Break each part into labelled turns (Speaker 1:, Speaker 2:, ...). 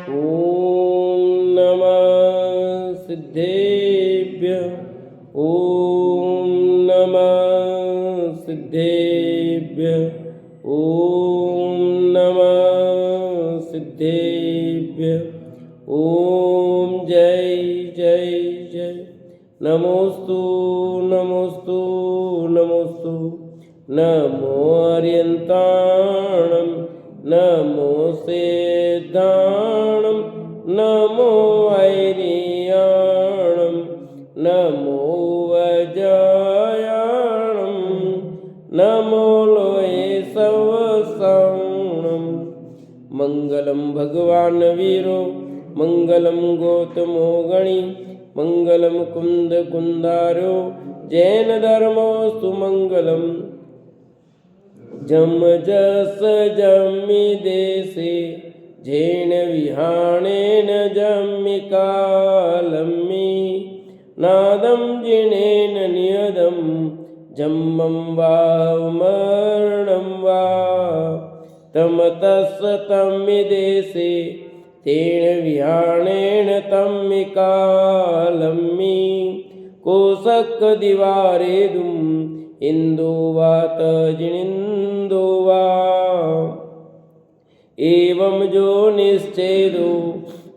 Speaker 1: ॐ नमः सिद्धेभ्यः। ॐ नमः सिद्धेभ्यः। ॐ नमः सिद्धेभ्यः। ॐ जय जय जय। नमोस्तु नमोस्तु नमोस्तु। नमो अर्यन्ताणं नमो सिद्धाणं नमो ऐरियाणं नमो वज्रायाणं नमो लोये सवसाणं। मंगलम भगवान वीरो मंगलम गौतमो गणी मंगलम कुंद कुंदारो जैन धर्मोस्तु मंगलम। जम जस जम्मि देशे जैन विहाणेन जम्मि कालम्मि नादं जिनेन नियदं जम्मं वा मरणं वा तमतस्स तम्मि देशे तेन विहाणेन तम्मि कालम्मि कोशक दिवारेदुम् इंदो वा तजिनिंदो वा। एवं जो निश्चेदो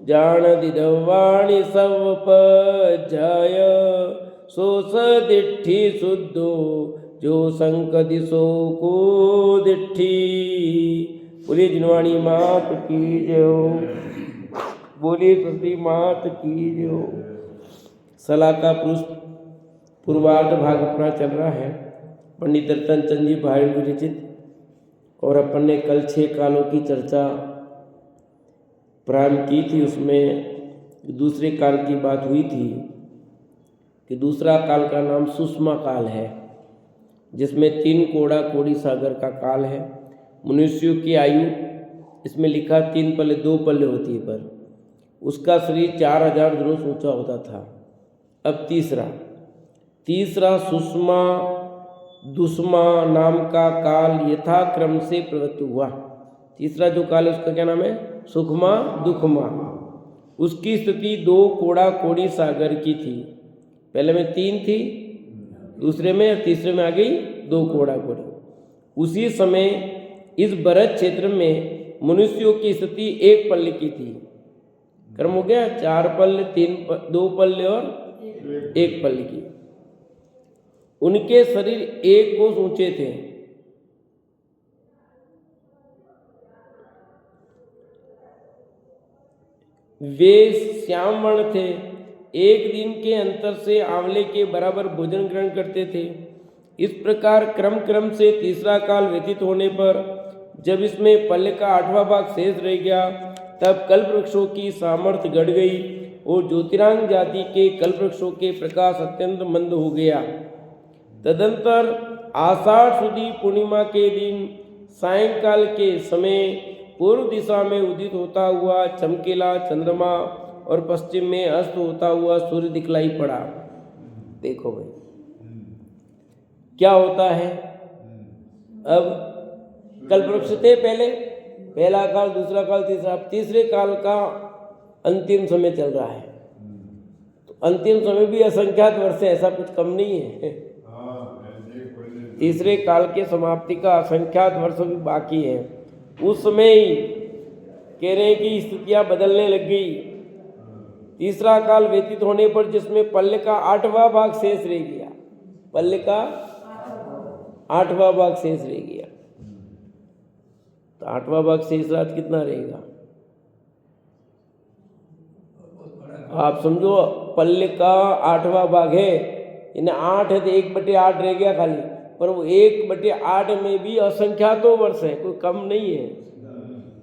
Speaker 1: जानदिदवाणि सवपजाय सो सदिट्ठि शुद्धो जो संकदिशो को दिट्ठि। बोलिए जिनवाणी मात की जय। बोलिए सती मात की जय। सला का पूर्वार्ध भाग अपना चल रहा है पंडित रतन चंद जी भाई विरचित। और अपन ने कल 6 कालों की चर्चा प्रारंभ की थी। उसमें दूसरे काल की बात हुई थी कि दूसरा काल का नाम सुषमा काल है, जिसमें 3 कोड़ा कोड़ी सागर का काल है। मनुष्यों की आयु इसमें लिखा 3 पल्ले 2 पल्ले होती है, पर उसका शरीर 4000 जोरों ऊंचा होता था। अब तीसरा सुषमा दुष्मा नाम का काल यथाक्रम से प्रवृत्त हुआ। तीसरा जो काल है उसका क्या नाम है? सुखमा दुखमा। उसकी स्थिति 2 कोड़ा कोड़ी सागर की थी। पहले में 3 थी, दूसरे में और तीसरे में आ गई 2 कोड़ा कोड़ी। उसी समय इस भरत क्षेत्र में मनुष्यों की स्थिति 1 पल्ले की थी। क्रम हो गया 4 पल्ले 2 पल्ले और 1 पल्ले की। उनके शरीर 1 कोस ऊंचे थे। वे श्याम वर्ण थे। एक दिन के अंतर से आंवले के बराबर भोजन ग्रहण करते थे। इस प्रकार क्रम से तीसरा काल व्यतीत होने पर जब इसमें पल्ले का 8वां भाग शेष रह गया, तब कल्प वृक्षों की सामर्थ्य घट गई और ज्योतिरांग जाति के कल्प वृक्षों के प्रकाश अत्यंत मंद हो गया। तदंतर आषाढ़ शुद्धि पूर्णिमा के दिन सायंकाल के समय पूर्व दिशा में उदित होता हुआ चमकीला चंद्रमा और पश्चिम में अस्त होता हुआ सूर्य दिखलाई पड़ा। देखो भाई क्या होता है। अब कल्पवृक्ष थे पहला काल, दूसरा काल, तीसरा। तीसरे काल का अंतिम समय चल रहा है। तो अंतिम समय भी असंख्यात वर्ष है, ऐसा कुछ कम नहीं है। तीसरे काल के समाप्ति का असंख्यात वर्ष भी बाकी है। उस समय ही कह रहे हैं कि स्थितियां बदलने लग गई। तीसरा काल व्यतीत होने पर जिसमें पल्ले का 8वां भाग शेष रह गया, पल्ले का 8वां भाग शेष रह गया। तो 8वां भाग शेष रात कितना रहेगा आप समझो। पल्ले का 8वां भाग है, इन्हें 8 है तो 1/8 रह गया खाली। पर वो 1/8 में भी असंख्यातों वर्ष है, कोई कम नहीं है।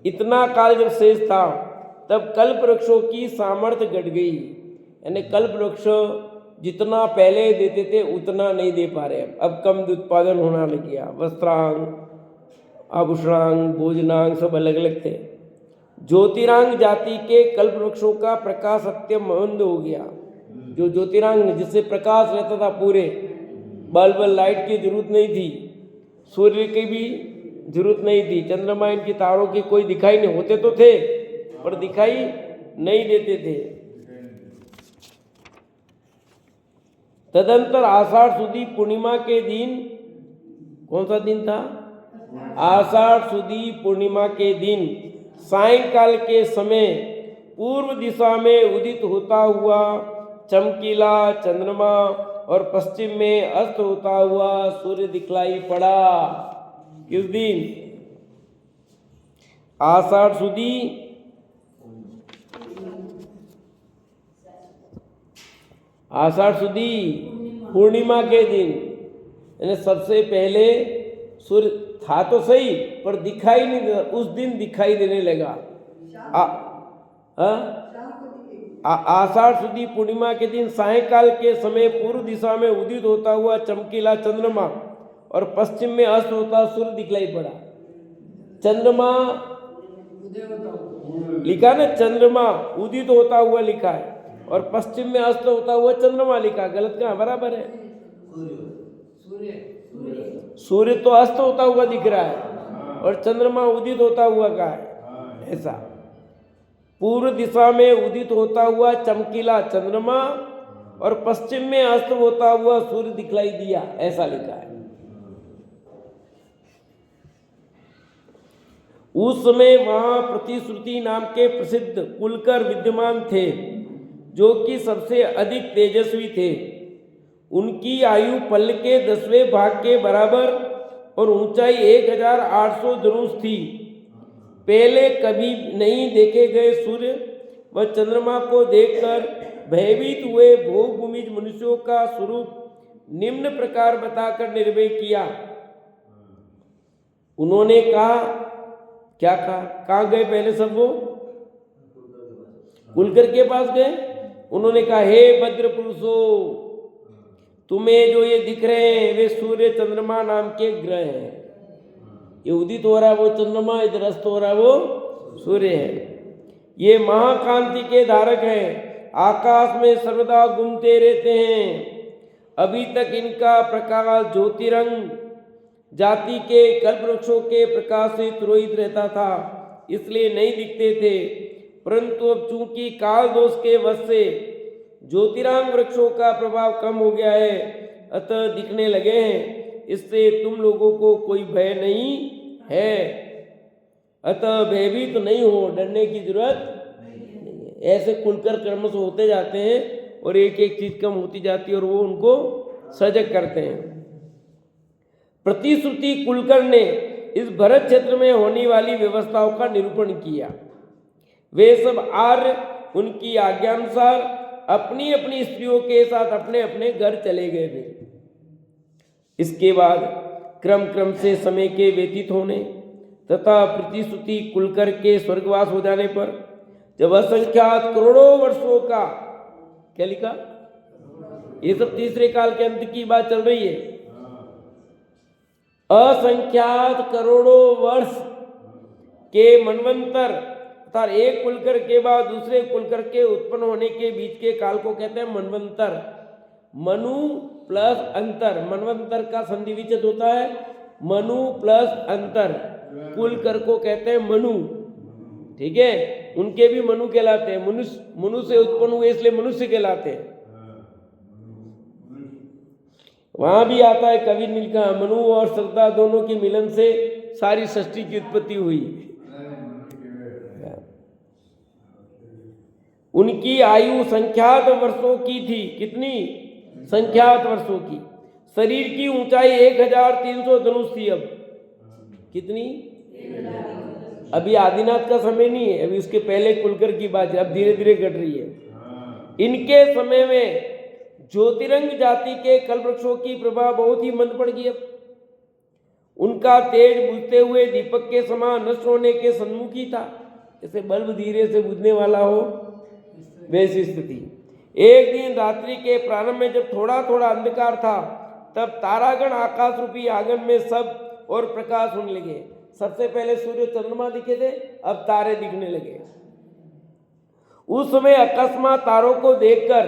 Speaker 1: इतना काल जब शेष था तब कल्प वृक्षों की सामर्थ्य घट गई। यानी कल्प वृक्ष जितना पहले देते थे उतना नहीं दे पा रहे। अब कम उत्पादन होना लग गया। वस्त्रांग, आभूषणांग, भोजनांग सब अलग अलग थे। ज्योतिरांग जाति के कल्प वृक्षों का प्रकाश अत्यंत मंद हो गया। जो ज्योतिरांग जिससे प्रकाश रहता था पूरे, बल्ब लाइट की जरूरत नहीं थी, सूर्य की भी जरूरत नहीं थी, चंद्रमा इनकी तारों की कोई दिखाई नहीं, होते तो थे पर दिखाई नहीं देते थे। तदंतर आषाढ़ सुदी पूर्णिमा के दिन, कौन सा दिन था? आषाढ़ सुदी पूर्णिमा के दिन सायंकाल के समय पूर्व दिशा में उदित होता हुआ चमकीला चंद्रमा और पश्चिम में अस्त होता हुआ सूर्य दिखलाई पड़ा। किस दिन? आषाढ़ सुदी पूर्णिमा के दिन, यानी सबसे पहले सूर्य था तो सही पर दिखाई नहीं देता, उस दिन दिखाई देने लगा। आषाढ़ सुदी पूर्णिमा के दिन सायंकाल के समय पूर्व दिशा में उदित होता हुआ चमकीला चंद्रमा और पश्चिम में अस्त होता सूर्य दिखलाई पड़ा। चंद्रमा लिखा ना, चंद्रमा उदित होता हुआ लिखा है और पश्चिम में अस्त होता हुआ चंद्रमा लिखा, गलत कहाँ? बराबर है। सूर्य तो अस्त होता हुआ दिख रहा है और चंद्रमा उदित होता हुआ का है, ऐसा। पूर्व दिशा में उदित होता हुआ चमकीला चंद्रमा और पश्चिम में अस्त होता हुआ सूर्य दिखलाई दिया, ऐसा लिखा है। उस समय वहां प्रतिश्रुति नाम के प्रसिद्ध कुलकर विद्यमान थे, जो कि सबसे अधिक तेजस्वी थे। उनकी आयु पल्ल के 10वें भाग के बराबर और ऊंचाई 1800 धनुष थी। पहले कभी नहीं देखे गए सूर्य व चंद्रमा को देखकर भयभीत हुए भोगभूमिज मनुष्यों का स्वरूप निम्न प्रकार बताकर निर्भय किया। उन्होंने कहा, क्या कहा? कहाँ गए पहले सब? वो कुलकर के पास गए। उन्होंने कहा, हे भद्र पुरुषो, तुम्हें जो ये दिख रहे हैं वे सूर्य चंद्रमा नाम के ग्रह हैं। ये उदित हो रहा वो चंद्रमा, इधर अस्त हो रहा वो सूर्य है। ये महाकांति के धारक हैं, आकाश में सर्वदा घूमते रहते हैं। अभी तक इनका प्रकाश ज्योतिरंग जाति के कल्प वृक्षों के प्रकाश से रोहित रहता था, इसलिए नहीं दिखते थे। परंतु अब चूंकि काल दोष के वश से ज्योतिरांग वृक्षों का प्रभाव कम हो गया है, अतः दिखने लगे हैं। इससे तुम लोगों को कोई भय नहीं है, अतः भयभीत तो नहीं हो, डरने की जरूरत नहीं है। ऐसे खुलकर कर्म से होते जाते हैं और एक एक चीज कम होती जाती है और वो उनको सजग करते हैं। प्रतिश्रुति कुलकर ने इस भरत क्षेत्र में होने वाली व्यवस्थाओं का निरूपण किया। वे सब आर्य उनकी आज्ञानुसार अपनी अपनी स्त्रियों के साथ अपने अपने घर चले गए थे। इसके बाद क्रम क्रम से समय के व्यतीत होने तथा प्रतिश्रुति कुलकर के स्वर्गवास हो जाने पर जब असंख्यात करोड़ों वर्षों का, क्या लिखा? ये सब तीसरे काल के अंत की बात चल रही है। असंख्यात करोड़ों वर्ष के मनवंतर अर्थात एक कुलकर के बाद दूसरे कुलकर के उत्पन्न होने के बीच के काल को कहते हैं मनवंतर। मनु प्लस अंतर, मनवंतर का संधि विच्छेद होता है मनु प्लस अंतर, कुलकर को कहते हैं मनु। ठीक है, उनके भी मनु कहलाते हैं। मनु से उत्पन्न हुए इसलिए मनुष्य कहलाते हैं। वहां भी आता है कवि ने लिखा, मनु और श्रद्धा दोनों के मिलन से सारी सृष्टि की उत्पत्ति हुई। उनकी आयु संख्यात वर्षों की थी। कितनी? संख्यात वर्षों की। शरीर की ऊंचाई 1300 धनुष थी। अब कितनी? अभी आदिनाथ का समय नहीं है, अभी उसके पहले कुलकर की बात है, अब धीरे धीरे घट रही है। इनके समय में ज्योतिरंग जाति के कल्पवृक्षों की प्रभा बहुत ही मंद पड़ गई। अब उनका तेज बुझते हुए दीपक के समान नष्ट होने के सन्मुखी था। जैसे बल्ब धीरे से बुझने वाला हो वैसी स्थिति। एक दिन रात्रि के प्रारंभ में जब थोड़ा थोड़ा अंधकार था, तब तारागण आकाश रूपी आंगन में सब और प्रकाश होने लगे। सबसे पहले सूर्य चंद्रमा दिखे थे, अब तारे दिखने लगे। उस समय अकस्मात तारों को देखकर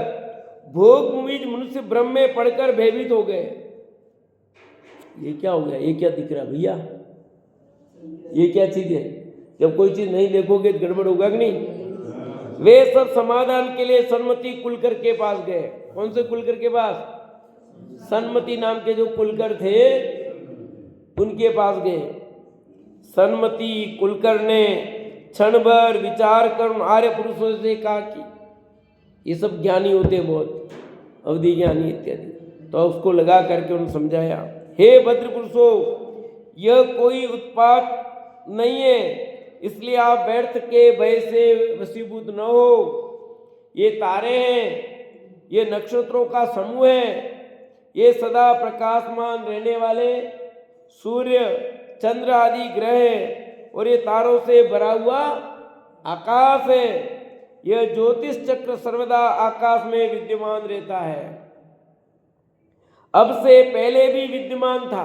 Speaker 1: भोग भूमिज मनुष्य भ्रम में पड़कर भयभीत हो गए। ये क्या हो गया? ये क्या दिख रहा भैया? ये क्या चीज है? जब कोई चीज नहीं देखोगे तो गड़बड़ होगा कि नहीं। वे सब समाधान के लिए सन्मति कुलकर के पास गए। कौन से कुलकर के पास? सन्मति नाम के जो कुलकर थे उनके पास गए। सन्मति कुलकर ने क्षण भर विचार कर उन आर्य पुरुषों से कहा कि ये सब ज्ञानी होते बहुत, अवधि ज्ञानी इत्यादि, तो उसको लगा करके उन्होंने समझाया, हे भद्र पुरुषों, यह कोई उत्पात नहीं है, इसलिए आप व्यर्थ के भय से वशीभूत न हो। ये तारे हैं, ये नक्षत्रों का समूह है, ये सदा प्रकाशमान रहने वाले सूर्य चंद्र आदि ग्रह है, और ये तारों से भरा हुआ आकाश है। यह ज्योतिष चक्र सर्वदा आकाश में विद्यमान रहता है, अब से पहले भी विद्यमान था,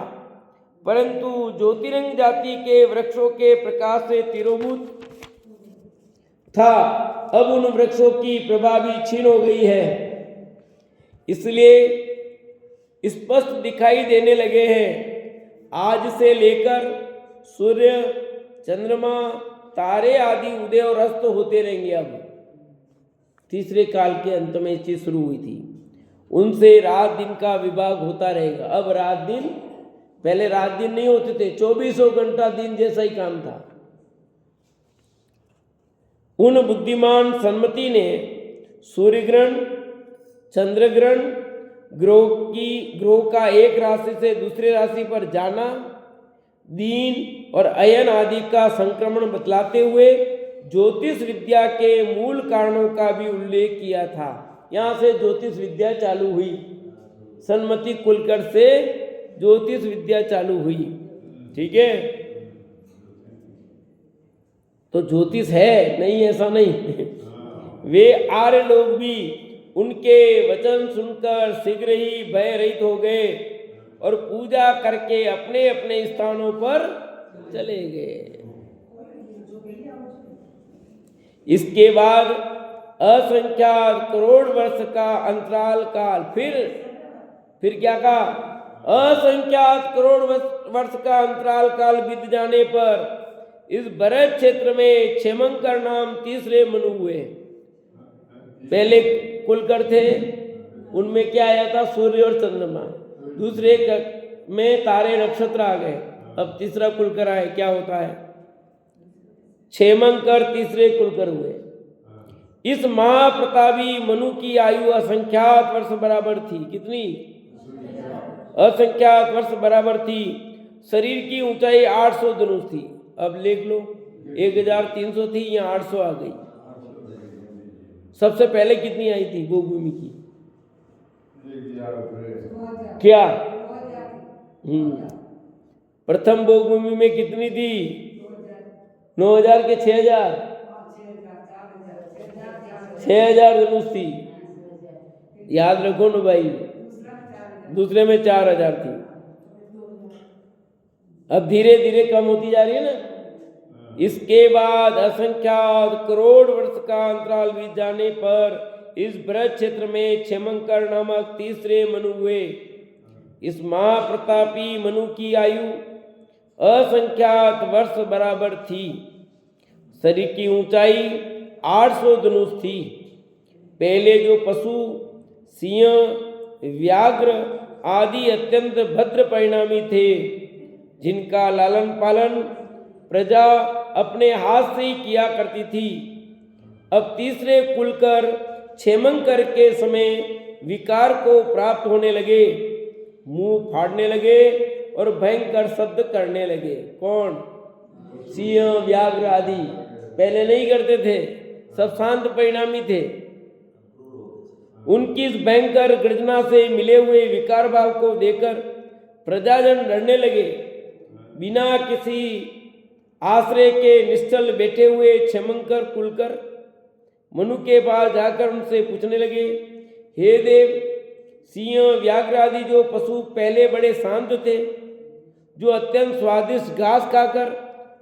Speaker 1: परंतु ज्योतिरंग जाति के वृक्षों के प्रकाश से तिरोभूत था। अब उन वृक्षों की प्रभा भी क्षीण हो गई है, इसलिए स्पष्ट दिखाई देने लगे हैं। आज से लेकर सूर्य चंद्रमा तारे आदि उदय और अस्त होते रहेंगे। अब तीसरे काल के अंत में ये चीज शुरू हुई थी, उनसे रात दिन का विभाग होता रहेगा। अब रात दिन, पहले रात दिन नहीं होते थे, 24 घंटा दिन जैसा ही काम था। उन बुद्धिमान सन्मति ने सूर्य ग्रहण, चंद्र ग्रहण, ग्रह का एक राशि से दूसरे राशि पर जाना, दीन और अयन आदि का संक्रमण बतलाते हुए ज्योतिष विद्या के मूल कारणों का भी उल्लेख किया था। यहाँ से ज्योतिष विद्या चालू हुई, सन्मति कुलकर से ज्योतिष विद्या चालू हुई। ठीक है, तो ज्योतिष है, नहीं ऐसा नहीं। वे आर्य लोग भी उनके वचन सुनकर शीघ्र ही भय रहित हो गए और पूजा करके अपने अपने स्थानों पर चले गए। इसके बाद असंख्यात करोड़ वर्ष का अंतराल काल, फिर क्या कहा? असंख्यात करोड़ वर्ष का अंतराल काल बीत जाने पर इस भरत क्षेत्र में क्षेमंकर नाम तीसरे मनु हुए। पहले कुलकर थे, उनमें क्या आया था? सूर्य और चंद्रमा। दूसरे में तारे नक्षत्र आ गए। अब तीसरा कुलकर आए, क्या होता है? क्षेमंकर तीसरे कुलकर हुए। इस महाप्रतापी मनु की आयु असंख्यात वर्ष बराबर थी। कितनी? असंख्यात वर्ष बराबर थी। शरीर की ऊंचाई 800 धनुष थी। अब लिख लो, 1300 थी, यहाँ 800 आ गई। सबसे पहले कितनी आई थी भोगभूमि की? क्या? प्रथम भोगभूमि में कितनी थी? 9000 के 6000? 6000 धनुष थी। याद रखो ना भाई, दूसरे में 4000 थी। अब धीरे धीरे कम होती जा रही है ना। इसके बाद असंख्यात करोड़ वर्ष का अंतराल बीत जाने पर इस ब्रज क्षेत्र में क्षेमंकर नामक तीसरे मनु हुए। इस महाप्रतापी मनु की आयु असंख्यात वर्ष बराबर थी। शरीर की ऊंचाई 800 धनुष थी। पहले जो पशु सिंह, व्याघ्र आदि अत्यंत भद्र परिणामी थे, जिनका लालन पालन प्रजा अपने हाथ से ही किया करती थी, अब तीसरे कुलकर क्षेमंकर के समय विकार को प्राप्त होने लगे, मुंह फाड़ने लगे और भयंकर शब्द करने लगे। कौन? सिंह, व्याघ्र आदि। पहले नहीं करते थे, सब शांत परिणामी थे। उनकी इस भयंकर गर्जना से मिले हुए विकार भाव को देखकर प्रजाजन डरने लगे। बिना किसी आश्रय के निश्चल बैठे हुए क्षेमंकर कुलकर मनु के पास जाकर उनसे पूछने लगे, हे देव, सिंह, व्याघ्र आदि जो पशु पहले बड़े शांत थे, जो अत्यंत स्वादिष्ट घास खाकर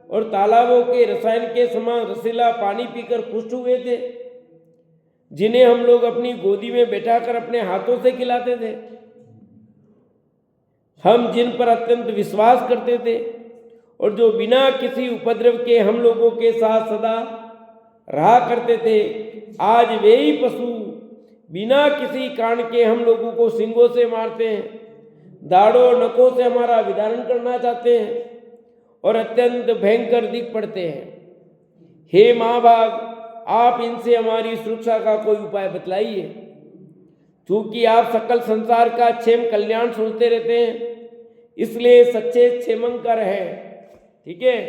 Speaker 1: और तालाबों के रसायन के समान रसीला पानी पीकर पुष्ट हुए थे, जिन्हें हम लोग अपनी गोदी में बैठाकर अपने हाथों से खिलाते थे, हम जिन पर अत्यंत विश्वास करते थे, और जो बिना किसी उपद्रव के हम लोगों के साथ सदा रहा करते थे, आज वे ही पशु बिना किसी कारण के हम लोगों को सींगों से मारते हैं, दाढ़ों नखों से हमारा विदारण करना चाहते हैं और अत्यंत भयंकर दिख पड़ते हैं। हे महाभाग, आप इनसे हमारी सुरक्षा का कोई उपाय बतलाइए। क्योंकि आप सकल संसार का क्षेम कल्याण सोचते रहते हैं, इसलिए सच्चे क्षेमंकर हैं। ठीक है,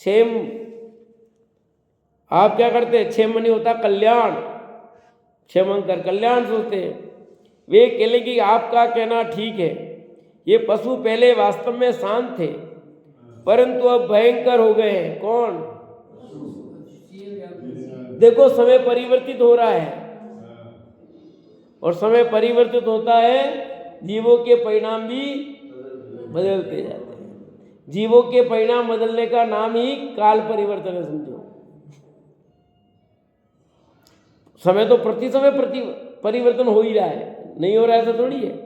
Speaker 1: क्षेम आप क्या करते हैं? क्षेम नहीं होता कल्याण, क्षेमंकर कल्याण सोचते हैं। वे कहले कि आपका कहना ठीक है, ये पशु पहले वास्तव में शांत थे, परंतु अब भयंकर हो गए हैं। कौन? देखो, समय परिवर्तित हो रहा है और समय परिवर्तित होता है, जीवों के परिणाम भी बदलते जाते हैं। जीवों के परिणाम बदलने का नाम ही काल परिवर्तन है, समझो। समय तो प्रति समय परिवर्तन हो ही रहा है, नहीं हो रहा है ऐसा थोड़ी है।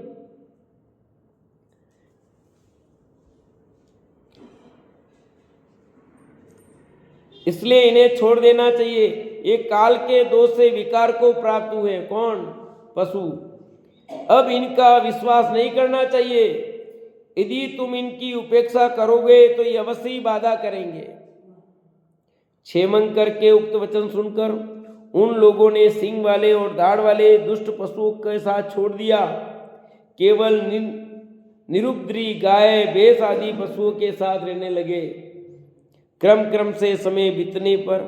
Speaker 1: इसलिए इन्हें छोड़ देना चाहिए। ये काल के दोष से विकार को प्राप्त हुए। कौन? पशु। अब इनका विश्वास नहीं करना चाहिए। यदि तुम इनकी उपेक्षा करोगे तो ये अवश्य ही बाधा करेंगे। क्षेमंकर के उक्त वचन सुनकर उन लोगों ने सींग वाले और दाढ़ वाले दुष्ट पशुओं के साथ छोड़ दिया, केवल निरुपद्री गाय भैंस आदि पशुओं के साथ रहने लगे। क्रम क्रम से समय बीतने पर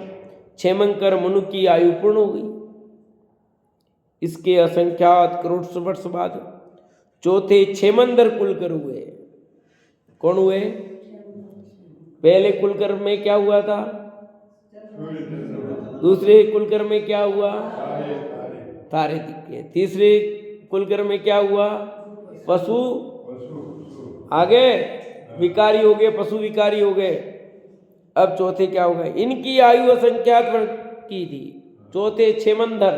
Speaker 1: क्षेमंकर मनु की आयु पूर्ण हो गई। इसके असंख्यात करोड़ वर्ष बाद चौथे क्षेमंदर कुलकर हुए। कौन हुए? पहले कुलकर में क्या हुआ था? दूसरे कुलकर में क्या हुआ? तारे दिखे। तीसरे कुलकर में क्या हुआ? पशु। आगे विकारी हो गए, पशु विकारी हो गए। अब चौथे क्या हो गए? इनकी आयु असंख्यात वर्ष की थी। चौथे क्षेमंदर,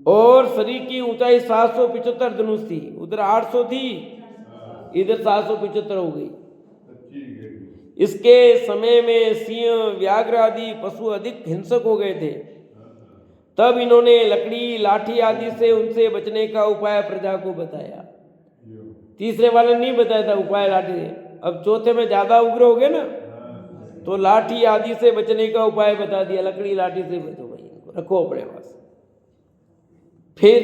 Speaker 1: और शरीर की ऊंचाई 775 धनुष थी। उधर 800 थी, इधर 775 हो गई। इसके समय में सिंह व्याघ्र आदि पशु अधिक हिंसक हो गए थे। तब इन्होंने लकड़ी लाठी आदि से उनसे बचने का उपाय प्रजा को बताया। तीसरे वाले नहीं बताया था उपाय लाठी से। अब चौथे में ज्यादा उग्र हो गए ना, तो लाठी आदि से बचने का उपाय बता दिया। लकड़ी लाठी से बचो भाई, रखो अपने पास। फिर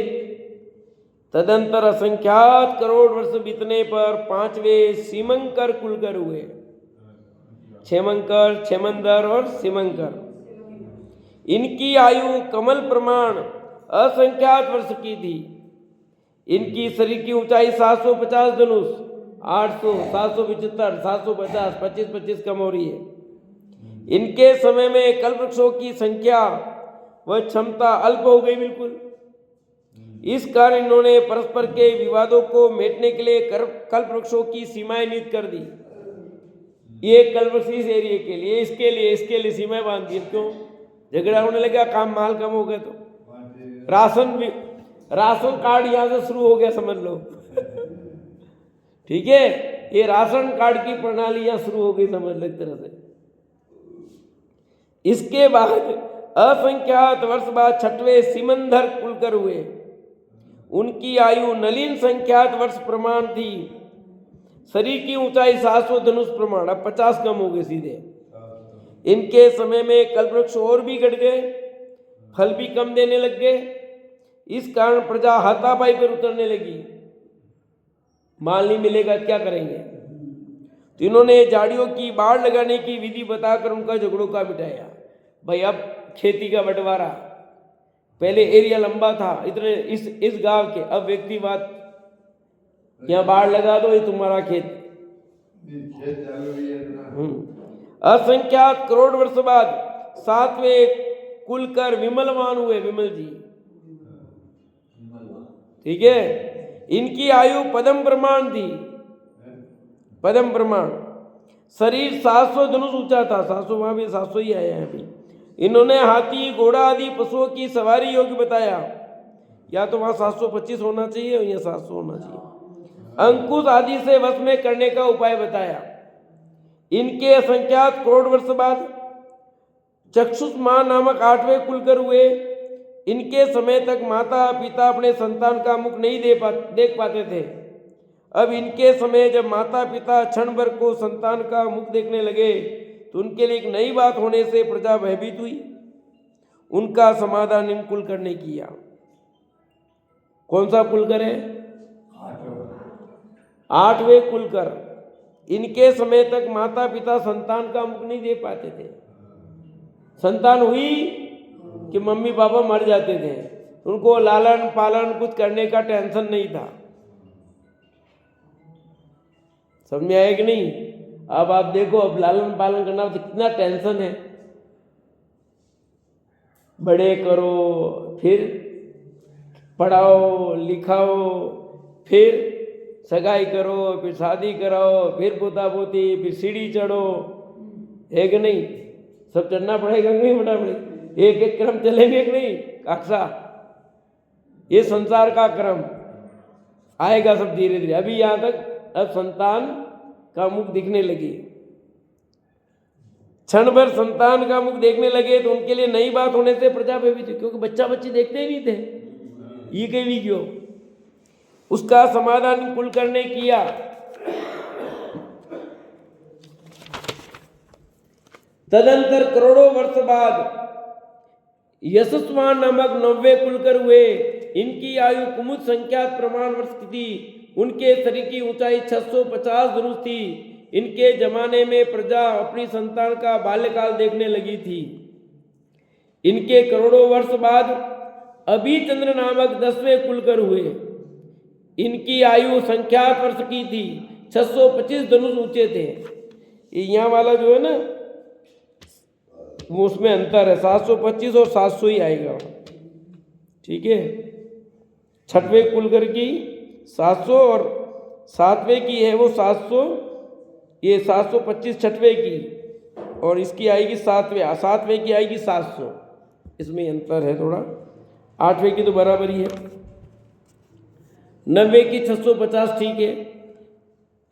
Speaker 1: तदंतर असंख्यात करोड़ वर्ष बीतने पर पांचवें सीमंकर कुलकर हुए। क्षेमंकर, क्षेमंदर और सीमंकर। इनकी आयु कमल प्रमाण असंख्यात वर्ष की थी। इनकी शरीर की ऊंचाई 750 धनुष, 800, 775, 750, 25-25 कम हो रही है। इनके समय में कल्पवृक्षों की संख्या व क्षमता अल्प हो गई बिल्कुल। इस कारण इन्होंने परस्पर के विवादों को मेटने के लिए कल्पवृक्षों की सीमाएं नियुक्त कर दी। ये कल्पवृक्ष इस एरिया के लिए, इसके लिए सीमाएं बांध दी। क्यों? झगड़ा होने लगा, काम माल कम हो गए तो राशन कार्ड यहां से शुरू हो गया, समझ लो। ठीक है, ये राशन कार्ड की प्रणाली यहां शुरू हो गई, समझ लो एक तरह से। इसके बाद असंख्यात वर्ष बाद छठवें सीमंदर कुलकर हुए। उनकी आयु नलिन संख्यात वर्ष प्रमाण थी। शरीर की ऊंचाई 700 धनुष प्रमाण, अब 50 कम हो गए सीधे। इनके समय में कल्पवृक्ष और भी घट गए, फल भी कम देने लग गए। इस कारण प्रजा हाथापाई पर उतरने लगी। माल नहीं मिलेगा क्या करेंगे? तो इन्होंने झाड़ियों की बाढ़ लगाने की विधि बताकर उनका झगड़ों का मिटाया। भाई अब खेती का बंटवारा, पहले एरिया लंबा था इतने इस गांव के, अब व्यक्तिवाद, यहाँ बाढ़ लगा दो, ये तुम्हारा खेत। असंख्यात करोड़ वर्ष बाद सातवें कुलकर विमलवान हुए। विमल जी, ठीक है। इनकी आयु पदम प्रमाण थी। पदम प्रमाण। शरीर 700 धनुष ऊंचा था। 700 वहां भी 700 ही आया है अभी। इन्होंने हाथी घोड़ा आदि पशुओं की सवारी योग्य बताया। या तो वहां 725 होना चाहिए और यहाँ 700 होना चाहिए। अंकुश आदि से वश में करने का उपाय बताया। इनके असंख्यात करोड़ वर्ष बाद चक्षुष्मान नामक 8वें कुलकर हुए। इनके समय तक माता पिता अपने संतान का मुख नहीं देख पाते थे। अब इनके समय जब माता पिता क्षण भर को संतान का मुख देखने लगे तो उनके लिए एक नई बात होने से प्रजा भयभीत हुई। उनका समाधान इन कुलकर ने किया। कौन सा कुलकर है? 8वें कुलकर। इनके समय तक माता पिता संतान का मुख नहीं देख पाते थे। संतान हुई कि मम्मी पापा मर जाते थे, उनको लालन पालन कुछ करने का टेंशन नहीं था। समझ में आया कि नहीं? अब आप देखो, अब लालन पालन करना तो कितना टेंशन है। बड़े करो, फिर पढ़ाओ लिखाओ, फिर सगाई करो, फिर शादी कराओ, फिर पोता पोती, फिर सीढ़ी चढ़ो, है कि नहीं? सब चढ़ना पड़ेगा कि नहीं? फटाफट एक एक क्रम चलेंगे कि नहीं? अक्सा ये संसार का क्रम आएगा सब धीरे धीरे। अभी यहाँ तक अब संतान का मुख दिखने लगी। क्षण भर संतान का मुख देखने लगे तो उनके लिए नई बात होने से प्रजा भयभीत हुई, क्योंकि बच्चा बच्ची देखते ही नहीं थे। ये कहीं क्यों? उसका समाधान कुलकर ने किया। तदंतर करोड़ों वर्ष बाद यशस्वान नामक 9वें कुलकर हुए। इनकी आयु कुमुद संख्यात प्रमाण वर्ष की थी। उनके शरीर की ऊंचाई 650 धनुष थी। इनके जमाने में प्रजा अपनी संतान का बाल्यकाल देखने लगी थी। इनके करोड़ों वर्ष बाद अभिचंद्र नामक 10वें कुलकर हुए। इनकी आयु संख्यात वर्ष की थी। 625 धनुष ऊंचे थे। यहाँ वाला जो है ना, उसमें अंतर है, 725 और 700 ही आएगा। ठीक है, 6वें कुलकर की 700 और 7वें की है वो 700, ये 725 6वें की, और इसकी आएगी 7वें की आएगी 700। इसमें अंतर है थोड़ा। 8वें की तो बराबर ही है। 9वें की 650, ठीक है।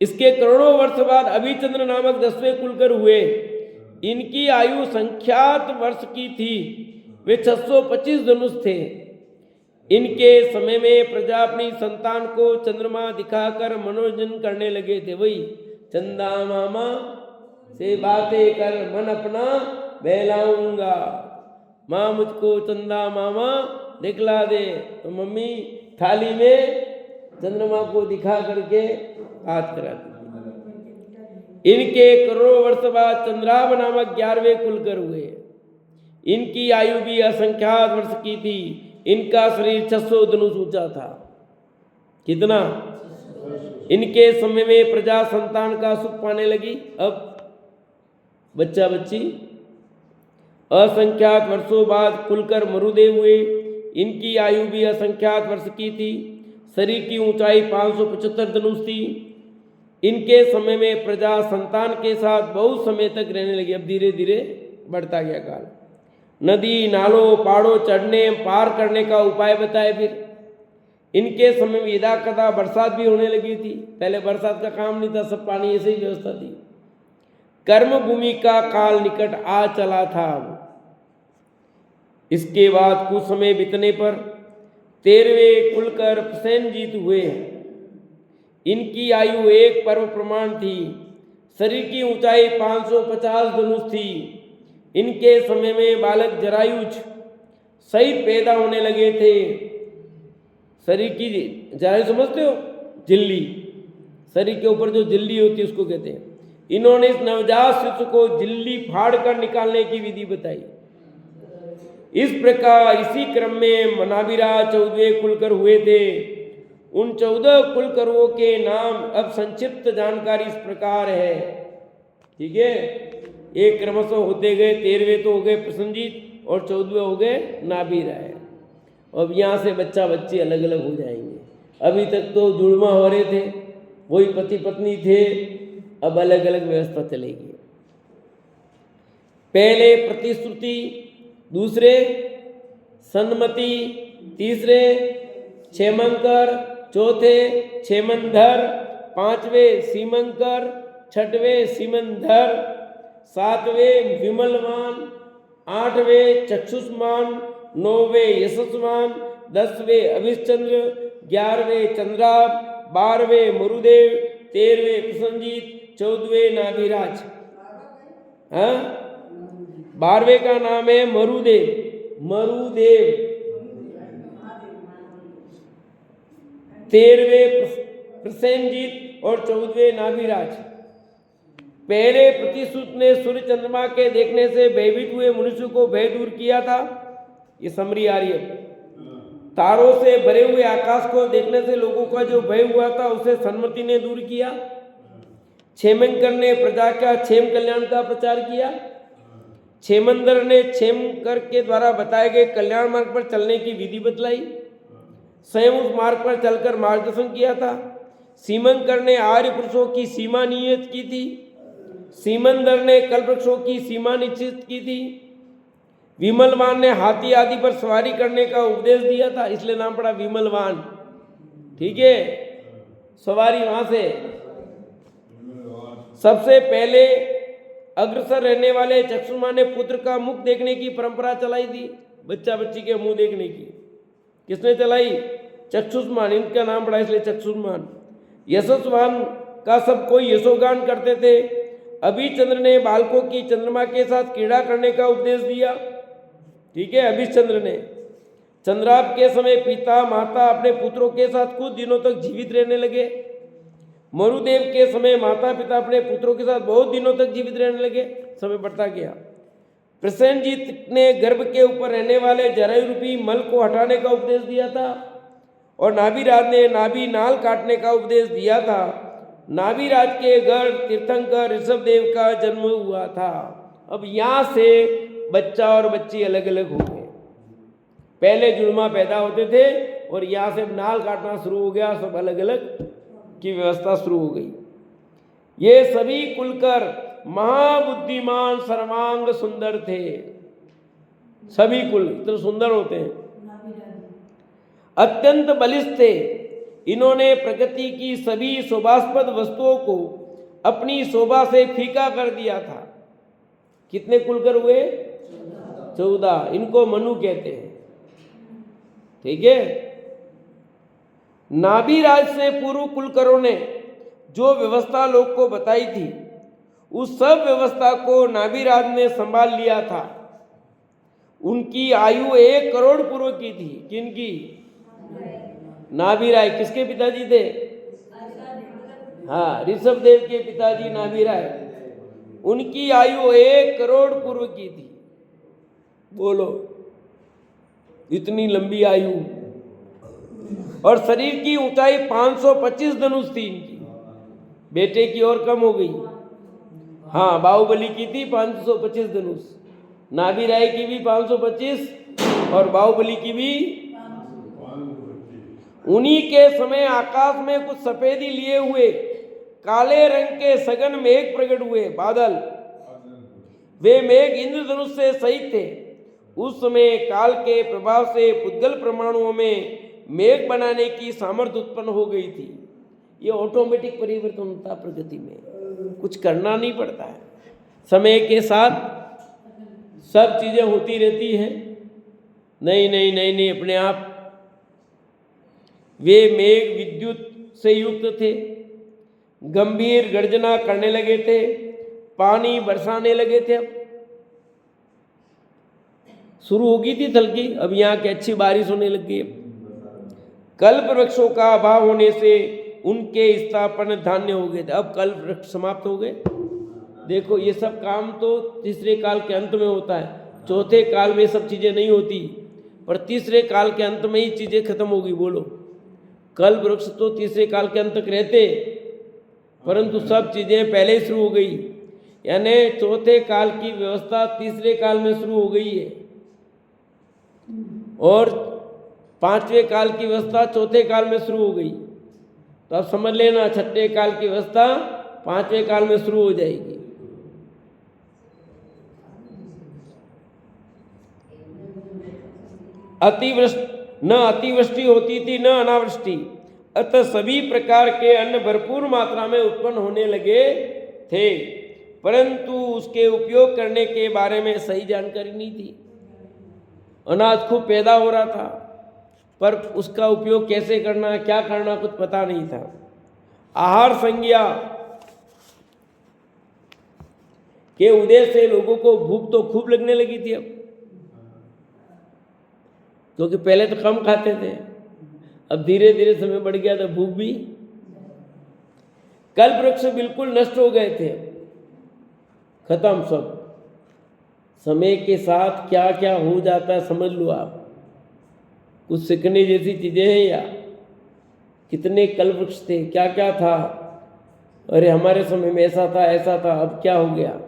Speaker 1: इसके करोड़ों वर्ष बाद अभिचंद्र नामक 10वें कुलकर हुए। इनकी आयु संख्यात वर्ष की थी। वे 625 धनुष थे। इनके समय में प्रजा अपनी संतान को चंद्रमा दिखाकर मनोरंजन करने लगे थे। वही चंदा मामा से बातें कर मन अपना बहलाऊंगा। माँ मुझको चंदा मामा दिखला दे, तो मम्मी थाली में चंद्रमा को दिखा करके बात कराती। इनके करोड़ों वर्ष बाद चंद्राभ नामक 11वें कुलकर हुए। इनकी आयु भी असंख्यात वर्ष की थी। इनका शरीर 600 धनुष ऊंचा था। कितना? इनके समय में प्रजा संतान का सुख पाने लगी। अब बच्चा बच्ची। असंख्यात वर्षों बाद कुलकर मरुदेव हुए। इनकी आयु भी असंख्यात वर्ष की थी। शरीर की ऊंचाई 575 धनुष थी। इनके समय में प्रजा संतान के साथ बहुत समय तक रहने लगी। अब धीरे धीरे बढ़ता गया काल। नदी नालों पहाड़ों चढ़ने पार करने का उपाय बताए। फिर इनके समय में यदा कदा बरसात भी होने लगी थी। पहले बरसात का काम नहीं था, सब पानी ऐसे ही व्यवस्था थी। कर्म भूमि का काल निकट आ चला था। इसके बाद कुछ समय बीतने पर 13वें कुलकर सेनजीत हुए। इनकी आयु एक पर्व प्रमाण थी। शरीर की ऊंचाई 550 धनुष थी। इनके समय में बालक जरायुज सहित पैदा होने लगे थे। शरीर की जरायु समझते हो? झिल्ली, शरीर के ऊपर जो झिल्ली होती है उसको कहते हैं। इन्होंने इस नवजात शिशु को झिल्ली फाड़ कर निकालने की विधि बताई। इस प्रकार इसी क्रम में मनाबिरा 14वें कुलकर हुए थे। उन 14 कुलकरों के नाम अब संक्षिप्त जानकारी इस प्रकार है। ठीक है, एक क्रमशः होते गए। 13वें तो हो गए प्रसन्नजीत और 14वें हो गए नाभिराय। अब यहाँ से बच्चा बच्चे अलग अलग हो जाएंगे। अभी तक तो जुड़वा हो रहे थे, वही पति पत्नी थे। अब अलग अलग व्यवस्था चलेगी। पहले प्रतिश्रुति, दूसरे सन्मति, तीसरे क्षेमंकर चौथे क्षेमंधर, पांचवें सीमंकर, छठवें सीमंधर, सातवें विमलवान, आठवें चक्षुष्मान, नौवें यशस्मान, 10वें अभिश्चंद्र, 11वें चंद्राब, 12वें मरुदेव, 13वें प्रसन्नजीत, 14वें नाभिराज। हाँ, 12वें का नाम है मरुदेव। मरुदेव 13वें प्रसेनजीत और 14वें नाभिराज। पहले प्रतिश्रुत ने सूर्य चंद्रमा के देखने से भयभीत हुए मनुष्य को भय दूर किया था। ये समरी आ रही है। तारों से भरे हुए आकाश को देखने से लोगों का जो भय हुआ था उसे सन्मति ने दूर किया। क्षेमंकर ने प्रजा का क्षेम कल्याण का प्रचार किया। क्षेमंदर ने क्षेमकर के द्वारा बताए गए कल्याण मार्ग पर चलने की विधि बतलाई, स्वयं उस मार्ग पर चलकर मार्गदर्शन किया था। सीमंकर ने आर्य पुरुषों की सीमा नियत की थी। सीमंदर ने कल्पवृक्षों की सीमा निश्चित की थी। विमलवान ने हाथी आदि पर सवारी करने का उपदेश दिया था, इसलिए नाम पड़ा विमलवान। ठीक है, सवारी वहां से। सबसे पहले अग्रसर रहने वाले चक्षुष्मान ने पुत्र का मुख देखने की परंपरा चलाई थी, बच्चा बच्ची के मुंह देखने की। किसने चलाई? चक्षुष्मान, इनका नाम पड़ा इसलिए चक्षुष्मान। यशस्वान का सब कोई यशोगान करते थे। अभिचंद्र ने बालकों की चंद्रमा के साथ क्रीड़ा करने का उपदेश दिया। ठीक है, अभिचंद्र ने। चंद्राब के समय पिता माता अपने पुत्रों के साथ कुछ दिनों तक जीवित रहने लगे। मरुदेव के समय माता पिता अपने पुत्रों के साथ बहुत दिनों तक जीवित रहने लगे। समय बढ़ता गया। प्रसेनजीत ने गर्भ के ऊपर रहने वाले जरायु रूपी मल को हटाने का उपदेश दिया था और नाभिराज ने नाभि नाल काटने का उपदेश दिया था। नाभिराज के गर्भ तीर्थंकर ऋषभदेव का जन्म हुआ था। अब यहाँ से बच्चा और बच्ची अलग अलग हो गए। पहले जुड़वा पैदा होते थे और यहाँ से नाल काटना शुरू हो गया, सब अलग अलग की व्यवस्था शुरू हो गई। ये सभी कुलकर महाबुद्धिमान सर्वांग सुंदर थे। सभी कुल इतने सुंदर होते हैं, अत्यंत बलिष्ठ थे। इन्होंने प्रकृति की सभी शोभास्पद वस्तुओं को अपनी शोभा से फीका कर दिया था। कितने कुलकर हुए? 14। इनको मनु कहते हैं। ठीक है। नाभिराज से पूर्व कुलकरों ने जो व्यवस्था लोग को बताई थी, उस सब व्यवस्था को नाभिराज ने संभाल लिया था। उनकी आयु 1 करोड़ पूर्व की थी। किनकी? नाभिराय। किसके पिताजी थे? हाँ, ऋषभदेव के पिताजी नाभिराय। उनकी आयु 1 करोड़ पूर्व की थी। बोलो, इतनी लंबी आयु। और शरीर की ऊंचाई 525 धनुष थी इनकी। बेटे की और कम हो गई। हाँ, बाहुबली की थी 525 धनुष, नाभिराय की भी 525 और बाहुबली की भी। उन्हीं के समय आकाश में कुछ सफेदी लिए हुए काले रंग के सघन मेघ प्रकट हुए, बादल। वे मेघ इंद्रधनुष से सहित थे। उस समय काल के प्रभाव से पुद्गल परमाणुओं में मेघ बनाने की सामर्थ्य उत्पन्न हो गई थी। ये ऑटोमेटिक परिवर्तन होता है प्रकृति में, कुछ करना नहीं पड़ता है। समय के साथ सब चीजें होती रहती हैं। नहीं नहीं नहीं नहीं, अपने आप। वे मेघ विद्युत से युक्त थे, गंभीर गर्जना करने लगे थे, पानी बरसाने लगे थे। अब शुरू हो गई थी हल्की, अब यहाँ की अच्छी बारिश होने लग गई। कल्प वृक्षों का अभाव होने से उनके स्थापन धान्य हो गए थे। अब कल्प वृक्ष समाप्त हो गए। देखो, ये सब काम तो तीसरे काल के अंत में होता है। चौथे काल में सब चीजें नहीं होती, पर तीसरे काल के अंत में ही चीजें खत्म होगी। बोलो, कल्प वृक्ष तो तीसरे काल के अंत तक रहते, परंतु सब चीजें पहले ही शुरू हो गई। यानी चौथे काल की व्यवस्था तीसरे काल में शुरू हो गई है और पांचवें काल की व्यवस्था चौथे काल में शुरू हो गई। तो आप समझ लेना, छठे काल की व्यवस्था पांचवें काल में शुरू हो जाएगी। न अतिवृष्टि होती थी, न अनावृष्टि। अतः सभी प्रकार के अन्न भरपूर मात्रा में उत्पन्न होने लगे थे, परंतु उसके उपयोग करने के बारे में सही जानकारी नहीं थी। अनाज खूब पैदा हो रहा था, पर उसका उपयोग कैसे करना, क्या करना, कुछ पता नहीं था। आहार संज्ञा के उदय से लोगों को भूख तो खूब लगने लगी थी अब, क्योंकि पहले तो कम खाते थे, अब धीरे धीरे समय बढ़ गया तो भूख भी। कल्प वृक्ष बिल्कुल नष्ट हो गए थे, खत्म सब। समय के साथ क्या क्या हो जाता है समझ लो आप। कुछ सीखने जैसी चीजें हैं या कितने कल्प वृक्ष थे, क्या क्या था, अरे हमारे समय में ऐसा था ऐसा था, अब क्या हो गया।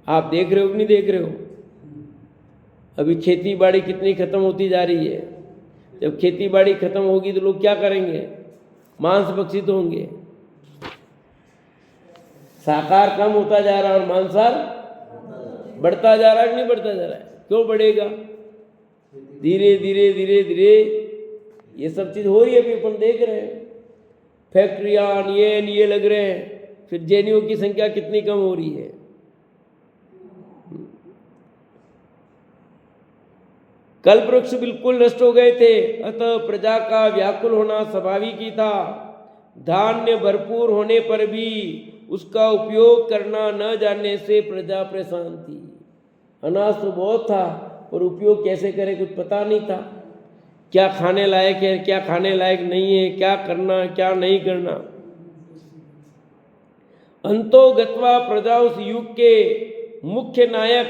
Speaker 1: आप देख रहे हो कि नहीं देख रहे हो? अभी खेती बाड़ी कितनी खत्म होती जा रही है। जब खेती बाड़ी खत्म होगी तो लोग क्या करेंगे? मांस भक्षी तो होंगे। शाकाहार कम होता जा रहा है और मांसाहार बढ़ता जा रहा है कि नहीं बढ़ता जा रहा है? क्यों बढ़ेगा? धीरे धीरे धीरे धीरे ये सब चीज हो रही है, अभी अपन देख रहे हैं। फैक्ट्रियां ये लग रहे हैं, फिर जैनियों की संख्या कितनी कम हो रही है। कल्प वृक्ष बिल्कुल नष्ट हो गए थे, अतः प्रजा का व्याकुल होना स्वाभाविक ही था। धान्य भरपूर होने पर भी उसका उपयोग करना न जानने से प्रजा परेशान थी। अनाज तो बहुत था, पर उपयोग कैसे करें कुछ पता नहीं था। क्या खाने लायक है, क्या खाने लायक नहीं है, क्या करना क्या नहीं करना। अंतो गत्वा प्रजा उस युग के मुख्य नायक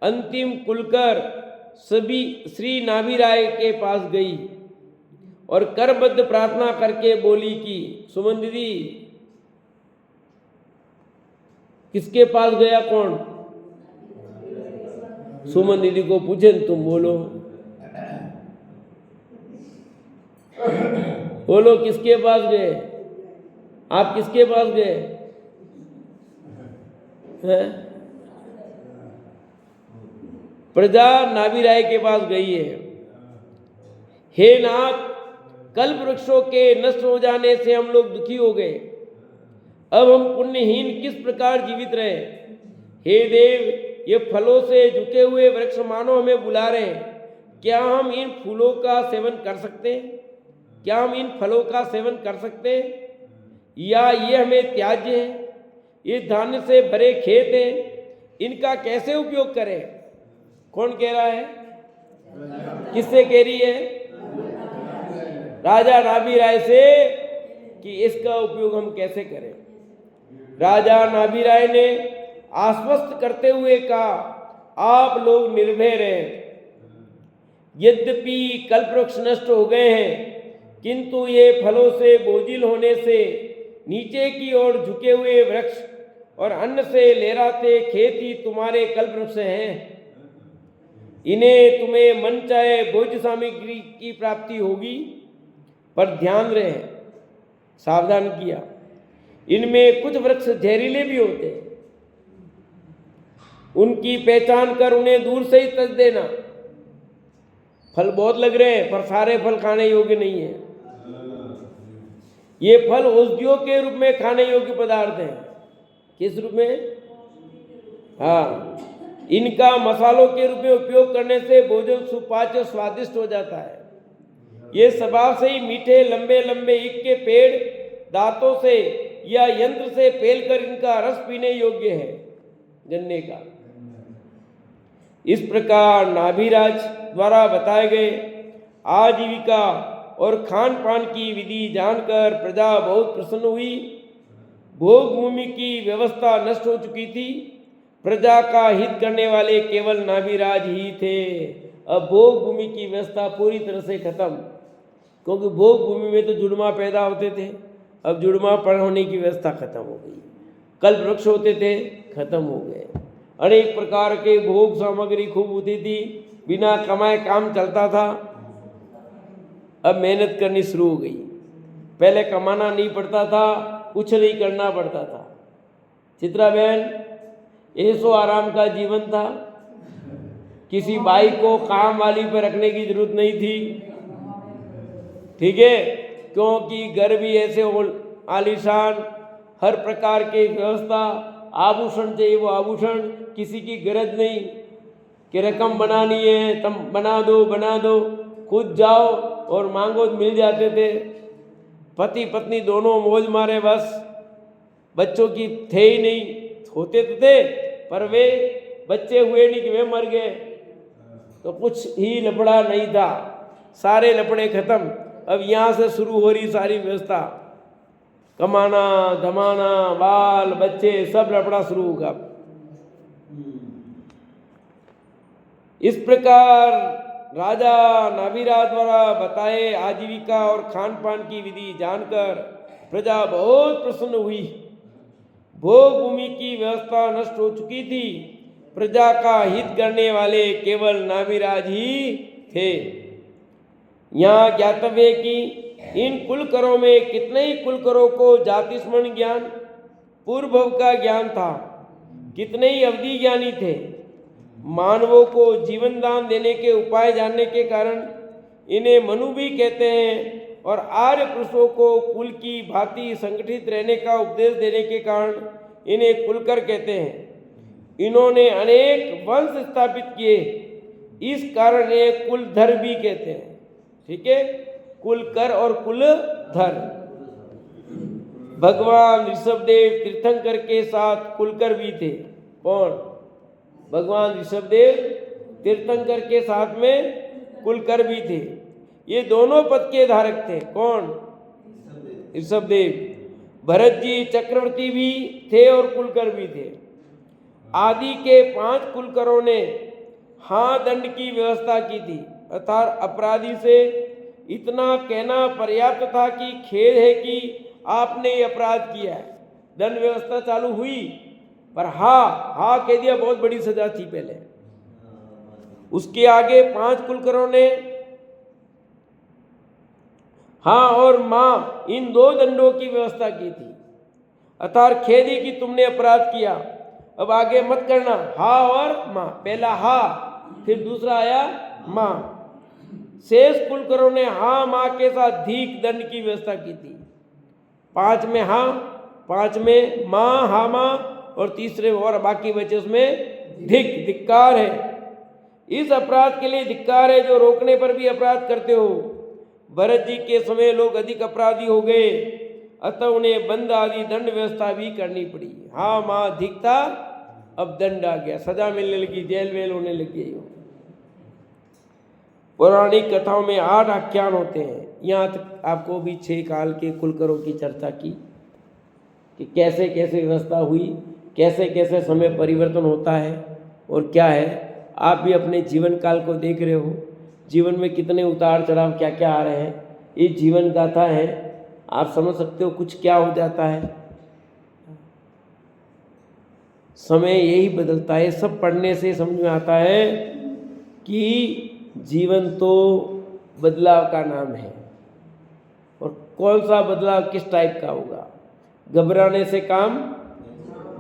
Speaker 1: अंतिम कुलकर सभी श्री नाभिराय के पास गई और करबद्ध प्रार्थना करके बोली कि सुमन दीदी, किसके पास गया? कौन? सुमन दीदी को पूछे, तुम बोलो बोलो किसके पास गए? आप किसके पास गए हैं? प्रजा नाभिराय के पास गई है। हे नाथ, कल्प वृक्षों के नष्ट हो जाने से हम लोग दुखी हो गए। अब हम पुण्यहीन किस प्रकार जीवित रहे? हे देव, ये फलों से झुके हुए वृक्ष मानो हमें बुला रहे हैं। क्या हम इन फूलों का सेवन कर सकते हैं? क्या हम इन फलों का सेवन कर सकते हैं, या ये हमें त्याज्य है? ये धान्य से भरे खेत हैं, इनका कैसे उपयोग करें? कौन कह रहा है? किससे कह रही है? राजा नाभिराय से, कि इसका उपयोग हम कैसे करें। राजा नाभिराय ने आश्वस्त करते हुए कहा, आप लोग निर्भय रहें। यद्यपि कल्पवृक्ष नष्ट हो गए हैं, किंतु ये फलों से बोझिल होने से नीचे की ओर झुके हुए वृक्ष और अन्न से लहराते खेत ही तुम्हारे कल्पवृक्ष हैं। इन्हें तुम्हें मन चाहे भोज्य सामग्री की प्राप्ति होगी, पर ध्यान रहे, सावधान किया, इनमें कुछ वृक्ष जहरीले भी होते हैं। उनकी पहचान कर उन्हें दूर से ही त्यज देना। फल बहुत लग रहे हैं, पर सारे फल खाने योग्य नहीं है। ये फल औषधियों के रूप में खाने योग्य पदार्थ हैं। किस रूप में? हाँ, इनका मसालों के रूप में उपयोग करने से भोजन सुपाच्य स्वादिष्ट हो जाता है। ये स्वभाव से ही मीठे लंबे लंबे ईख के पेड़ दांतों से या यंत्र से पेलकर इनका रस पीने योग्य है, गन्ने का। इस प्रकार नाभिराज द्वारा बताए गए आजीविका और खान पान की विधि जानकर प्रजा बहुत प्रसन्न हुई। भोग भूमि की व्यवस्था नष्ट हो चुकी थी। प्रजा का हित करने वाले केवल नाभिराज ही थे। अब भोग भूमि की व्यवस्था पूरी तरह से खत्म, क्योंकि भोग भूमि में तो जुड़वा पैदा होते थे, अब जुड़वा पर होने की व्यवस्था खत्म हो गई। कल्प वृक्ष होते थे, खत्म हो गए। अनेक प्रकार के भोग सामग्री खूब होती थी, बिना कमाए काम चलता था। अब मेहनत करनी शुरू हो गई। पहले कमाना नहीं पड़ता था, कुछ नहीं करना पड़ता था। चित्रा बहन, ऐसो आराम का जीवन था। किसी बाई को काम वाली पर रखने की जरूरत नहीं थी, ठीक है। क्योंकि घर भी ऐसे हो आलीशान, हर प्रकार के व्यवस्था, आभूषण चाहिए वो आभूषण, किसी की गरज नहीं कि रकम बनानी है तुम बना दो, खुद जाओ और मांगो तो मिल जाते थे। पति पत्नी दोनों मौज मारे, बस बच्चों की थे ही नहीं, होते तो थे पर वे बच्चे हुए नहीं कि वे मर गए, तो कुछ ही लफड़ा नहीं था, सारे लफड़े खत्म। अब यहाँ से शुरू हो रही सारी व्यवस्था, कमाना धमाना, बाल बच्चे सब लफड़ा शुरू होगा। इस प्रकार राजा नाभिराज द्वारा बताए आजीविका और खान पान की विधि जानकर प्रजा बहुत प्रसन्न हुई। भोग भूमि की व्यवस्था नष्ट हो चुकी थी, प्रजा का हित करने वाले केवल नाभिराज ही थे। यहाँ ज्ञातव्य कि इन कुलकरों में कितने ही कुलकरों को जाति स्मरण ज्ञान, पूर्वभव का ज्ञान था, कितने ही अवधि ज्ञानी थे। मानवों को जीवन दान देने के उपाय जानने के कारण इन्हें मनु भी कहते हैं, और आर्य पुरुषों को कुल की भांति संगठित रहने का उपदेश देने के कारण इन्हें कुलकर कहते हैं। इन्होंने अनेक वंश स्थापित किए, इस कारण ये कुलधर भी कहते हैं। ठीक है, कुलकर और कुलधर। भगवान ऋषभदेव तीर्थंकर के साथ कुलकर भी थे। कौन? भगवान ऋषभदेव तीर्थंकर के साथ में कुलकर भी थे। ये दोनों पद के धारक थे। कौन? ऋषभदेव। भरत जी चक्रवर्ती भी थे और कुलकर भी थे। आदि के 5 कुलकरों ने हाँ दंड की व्यवस्था की थी, अर्थात अपराधी से इतना कहना पर्याप्त था कि खेद है कि आपने ये अपराध किया है। दंड व्यवस्था चालू हुई पर हाँ कह दिया, बहुत बड़ी सजा थी पहले। उसके आगे 5 कुलकरों ने हाँ और माँ इन 2 दंडों की व्यवस्था की थी, अर्थात खेद है कि तुमने अपराध किया, अब आगे मत करना। हाँ और माँ, पहला हाँ फिर दूसरा आया माँ। शेष कुलकरों ने हाँ माँ के साथ धीक दंड की व्यवस्था की थी। 5 में हाँ, 5 में माँ, हाँ माँ, और तीसरे और बाकी बचे उसमें धिक्कार है। इस अपराध के लिए धिक्कार है जो रोकने पर भी अपराध करते हो। भरत जी के समय लोग अधिक अपराधी हो गए, अतः उन्हें बंद आदि दंड व्यवस्था भी करनी पड़ी। हाँ माँ धिक था, अब दंड आ गया, सजा मिलने लगी, जेल वेल होने लगी। पौराणिक कथाओं में 8 आख्यान होते हैं। यहाँ तक आपको भी 6 काल के कुलकरों की चर्चा की कि कैसे कैसे व्यवस्था हुई, कैसे कैसे समय परिवर्तन होता है और क्या है। आप भी अपने जीवन काल को देख रहे हो, जीवन में कितने उतार चढ़ाव क्या क्या आ रहे हैं। ये जीवन गाथा है, आप समझ सकते हो कुछ क्या हो जाता है। समय यही बदलता है। सब पढ़ने से समझ में आता है कि जीवन तो बदलाव का नाम है, और कौन सा बदलाव किस टाइप का होगा। घबराने से काम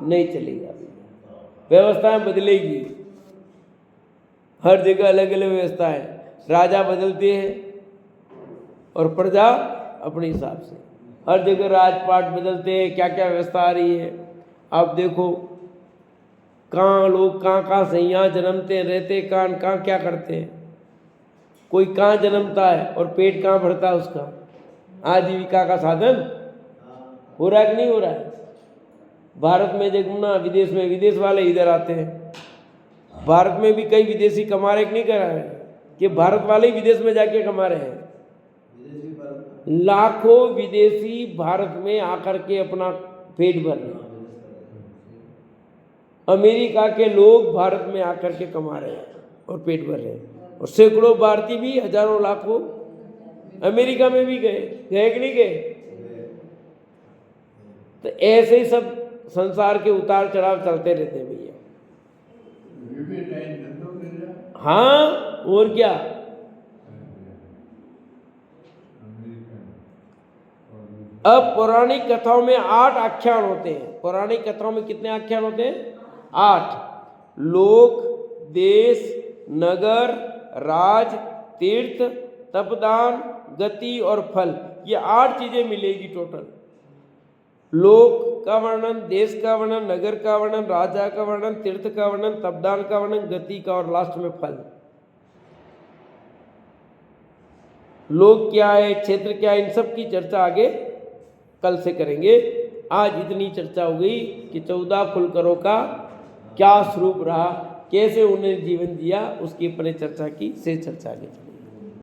Speaker 1: नहीं चलेगा, व्यवस्थाएं बदलेगी, हर जगह अलग अलग व्यवस्था है। राजा बदलते हैं और प्रजा अपने हिसाब से, हर जगह राजपाट बदलते हैं, क्या क्या व्यवस्था आ रही है। आप देखो कहाँ लोग कहाँ से यहाँ जन्मते रहते, कहाँ क्या करते हैं। कोई कहाँ जन्मता है और पेट कहाँ भरता है उसका, आजीविका का साधन हो रहा है कि नहीं हो रहा है। भारत में देखना, विदेश में, विदेश वाले इधर आते हैं। भारत में भी कई विदेशी कमा रहे कि नहीं करा रहे, कि भारत वाले ही विदेश में जाके कमा रहे हैं। लाखों विदेशी भारत में आकर के अपना पेट भर रहे हैं। अमेरिका के लोग भारत में आकर के कमा रहे हैं और पेट भर रहे हैं, और सैकड़ों भारतीय भी, हजारों लाखों अमेरिका में भी गए कि नहीं गए। तो ऐसे ही सब संसार के उतार चढ़ाव चलते रहते हैं भैया। हाँ और क्या। अब पौराणिक कथाओं में 8 आख्यान होते हैं। पौराणिक कथाओं में कितने आख्यान होते हैं? 8। लोक, देश, नगर, राज, तीर्थ, तपदान, गति और फल, ये 8 चीज़ें मिलेगी टोटल। लोक का वर्णन, देश का वर्णन, नगर का वर्णन, राजा का वर्णन, तीर्थ का वर्णन, तपदान का वर्णन, गति का और लास्ट में फल। लोक क्या है, क्षेत्र क्या है, इन सब की चर्चा आगे कल से करेंगे। आज इतनी चर्चा हो गई कि 14 फुलकरों का क्या स्वरूप रहा, कैसे उन्हें जीवन दिया, उसकी ऊपर चर्चा की, से चर्चा आगे चलेगी।